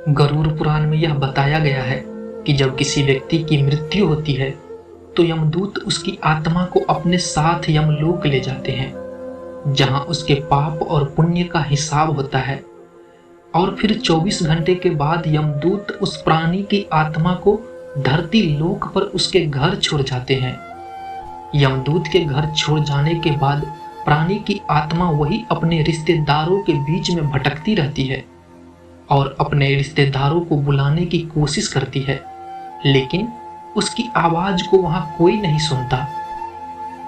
गरुड़ पुराण में यह बताया गया है कि जब किसी व्यक्ति की मृत्यु होती है तो यमदूत उसकी आत्मा को अपने साथ यमलोक ले जाते हैं, जहां उसके पाप और पुण्य का हिसाब होता है। और फिर 24 घंटे के बाद यमदूत उस प्राणी की आत्मा को धरती लोक पर उसके घर छोड़ जाते हैं। यमदूत के घर छोड़ जाने के बाद प्राणी की आत्मा वही अपने रिश्तेदारों के बीच में भटकती रहती है और अपने रिश्तेदारों को बुलाने की कोशिश करती है, लेकिन उसकी आवाज को वहां कोई नहीं सुनता।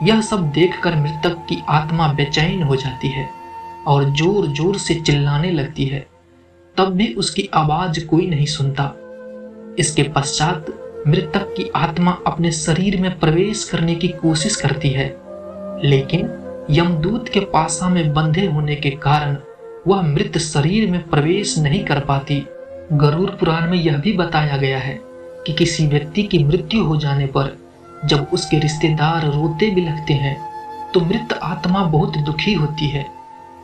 यह सब देखकर मृतक की आत्मा बेचैन हो जाती है और जोर जोर से चिल्लाने लगती है, तब भी उसकी आवाज कोई नहीं सुनता। इसके पश्चात मृतक की आत्मा अपने शरीर में प्रवेश करने की कोशिश करती है, लेकिन यमदूत के पासा में बंधे होने के कारण वह मृत शरीर में प्रवेश नहीं कर पाती। गरुड़ पुराण में यह भी बताया गया है कि किसी व्यक्ति की मृत्यु हो जाने पर जब उसके रिश्तेदार रोते बिलखते हैं तो मृत आत्मा बहुत दुखी होती है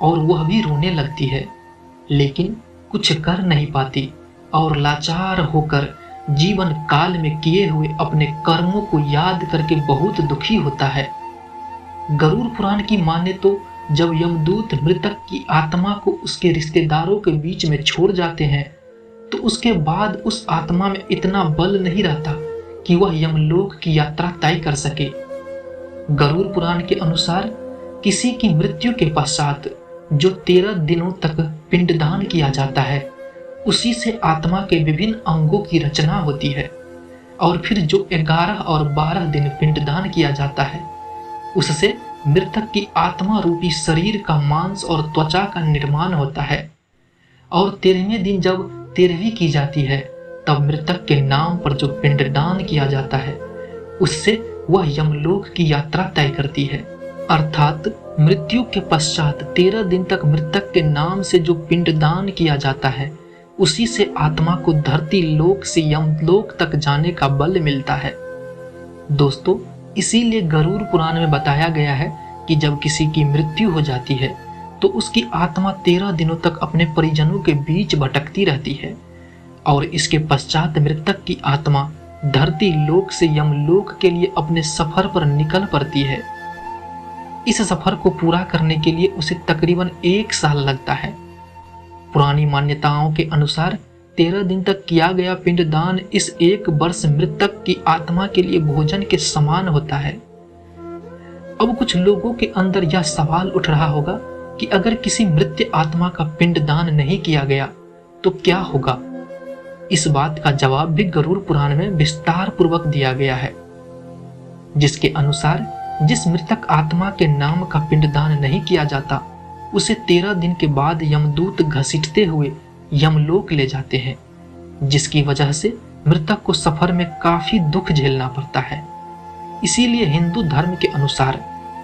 और वह भी रोने लगती है, लेकिन कुछ कर नहीं पाती और लाचार होकर जीवन काल में किए हुए अपने कर्मों को याद करके बहुत दुखी होता है। गरुड़ पुराण की माने तो जब यमदूत मृतक की आत्मा को उसके रिश्तेदारों के बीच में छोड़ जाते हैं तो उसके बाद उस आत्मा में इतना बल नहीं रहता कि वह यमलोक की यात्रा तय कर सके। गरुड़ पुराण के अनुसार किसी की मृत्यु के पश्चात जो 13 दिनों तक पिंडदान किया जाता है, उसी से आत्मा के विभिन्न अंगों की रचना होती है और फिर जो 11 और 12 दिन पिंडदान किया जाता है, उससे मृतक की आत्मा रूपी शरीर का मांस और त्वचा का निर्माण होता है। और 13वें दिन जब 13वीं की जाती है, तब मृतक के नाम पर जो पिंडदान किया जाता है, उससे वह यमलोक की यात्रा तय करती है। अर्थात मृत्यु के पश्चात 13 दिन तक मृतक के नाम से जो पिंडदान किया जाता है, उसी से आत्मा को धरती लोक से यमलोक तक जाने का बल मिलता है। दोस्तों, इसीलिए गरुड़ पुराण में बताया गया है कि जब किसी की मृत्यु हो जाती है तो उसकी आत्मा 13 दिनों तक अपने परिजनों के बीच भटकती रहती है और इसके पश्चात मृतक की आत्मा धरती लोक से यमलोक के लिए अपने सफर पर निकल पड़ती है। इस सफर को पूरा करने के लिए उसे तकरीबन 1 साल लगता है। पुरानी मान्यताओं के अनुसार 13 दिन तक किया गया पिंडदान इस 1 वर्ष मृतक की आत्मा के लिए भोजन के समान होता है। अब कुछ लोगों के अंदर यह सवाल उठ रहा होगा कि अगर किसी मृत आत्मा का पिंडदान नहीं किया गया तो क्या होगा। इस बात का जवाब भी गरुड़ पुराण में विस्तार पूर्वक दिया गया है, जिसके अनुसार जिस मृतक आत्मा के नाम का पिंडदान नहीं किया जाता, उसे 13 दिन के बाद यमदूत घसीटते हुए यमलोक ले जाते हैं, जिसकी वजह से मृतक को सफर में काफी दुख झेलना पड़ता है। इसीलिए हिंदू धर्म के अनुसार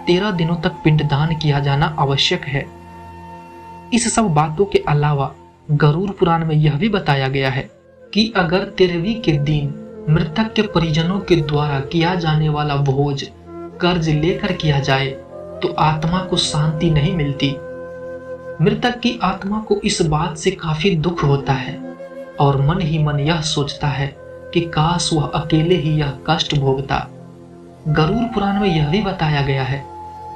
13 दिनों तक पिंडदान किया जाना आवश्यक है। इस सब बातों के अलावा गरुड़ पुराण में यह भी बताया गया है कि अगर 13वीं के दिन मृतक के परिजनों के द्वारा किया जाने वाला भोज कर्ज लेकर किया जाए तो आत्मा को शांति नहीं मिलती। मृतक की आत्मा को इस बात से काफी दुख होता है और मन ही मन यह सोचता है कि काश वह अकेले ही यह कष्ट भोगता। गरुड़ पुराण में यह भी बताया गया है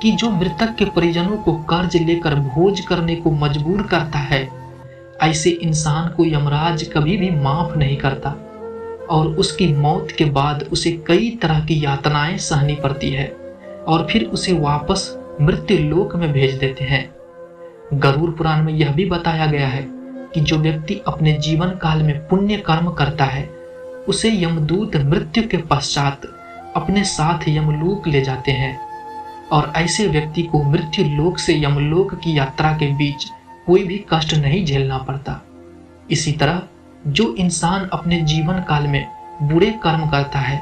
कि जो मृतक के परिजनों को कर्ज लेकर भोज करने को मजबूर करता है, ऐसे इंसान को यमराज कभी भी माफ नहीं करता और उसकी मौत के बाद उसे कई तरह की यातनाएं सहनी पड़ती है और फिर उसे वापस मृत्यु लोक में भेज देते हैं। गरुड़ पुराण में यह भी बताया गया है कि जो व्यक्ति अपने जीवन काल में पुण्य कर्म करता है, उसे यमदूत मृत्यु के पश्चात अपने साथ यमलोक ले जाते हैं और ऐसे व्यक्ति को मृत्यु लोक से यमलोक की यात्रा के बीच कोई भी कष्ट नहीं झेलना पड़ता। इसी तरह जो इंसान अपने जीवन काल में बुरे कर्म करता है,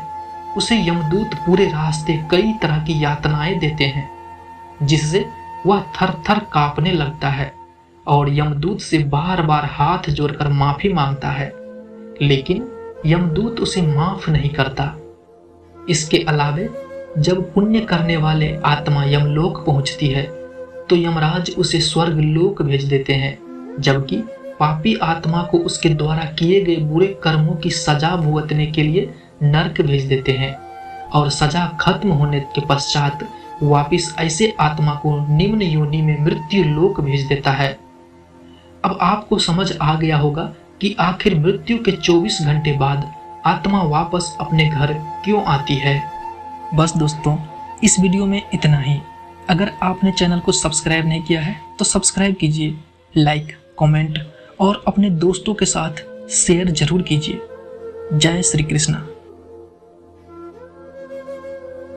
उसे यमदूत पूरे रास्ते कई तरह की यातनाएं देते हैं, जिससे वह थर थर कांपने लगता है और यमदूत से बार बार हाथ जोड़कर माफी मांगता है, लेकिन यमदूत उसे माफ नहीं करता। इसके अलावे जब पुण्य करने वाले आत्मा यमलोक पहुंचती है तो यमराज उसे स्वर्ग लोक भेज देते हैं, जबकि पापी आत्मा को उसके द्वारा किए गए बुरे कर्मों की सजा भुगतने के लिए नरक भेज देते हैं और सजा खत्म होने के पश्चात वापिस ऐसे आत्मा को निम्न योनि में मृत्यु लोक भेज देता है। अब आपको समझ आ गया होगा कि आखिर मृत्यु के 24 घंटे बाद आत्मा वापस अपने घर क्यों आती है। बस दोस्तों, इस वीडियो में इतना ही। अगर आपने चैनल को सब्सक्राइब नहीं किया है तो सब्सक्राइब कीजिए, लाइक, कमेंट और अपने दोस्तों के साथ शेयर जरूर कीजिए। जय श्री कृष्ण।